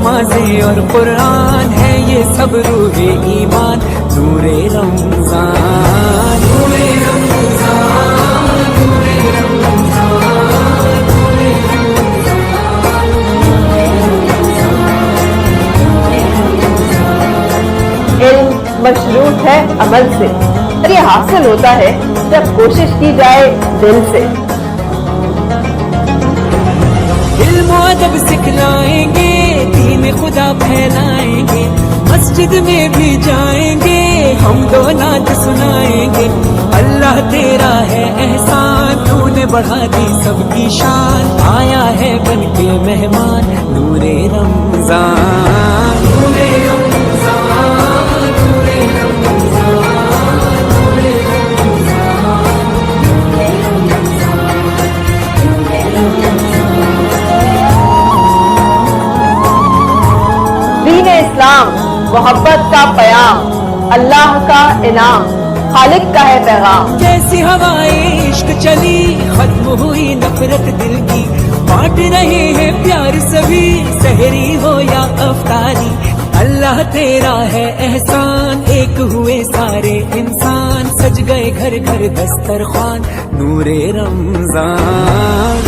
नमाजें और कुरान है ये सब रूहे ईमान। नूरे रमजान, नूरे रमजान, नूरे रमजान, नूरे रमजान। इल्म मशरूत है अमल से और ये हासिल होता है जब कोशिश की जाए दिल से। इल्म अदब सिखलाएंगे, दीन खुदा फैलाएंगे, मस्जिद में भी जाएंगे, हम दो नात सुनाएंगे। अल्लाह तेरा है एहसान, तूने बढ़ा दी सबकी शान। आया है बन के मेहमान नूरे रमजान, नूरे रमजान, नूरे रमजान, नूरे रमजान, नूरे रमजान, नूरे रमजान। दीन इस्लाम मोहब्बत का पयाम, अल्लाह का इनाम, खालिक का है पैगाम। जैसी हवाएं इश्क चली, खत्म हुई नफरत दिल की, बांट रहे हैं प्यार सभी, सहरी हो या अफ्तारी। अल्लाह तेरा है एहसान, एक हुए सारे इंसान, सज गए घर घर दस्तरखान। नूरे रमजान,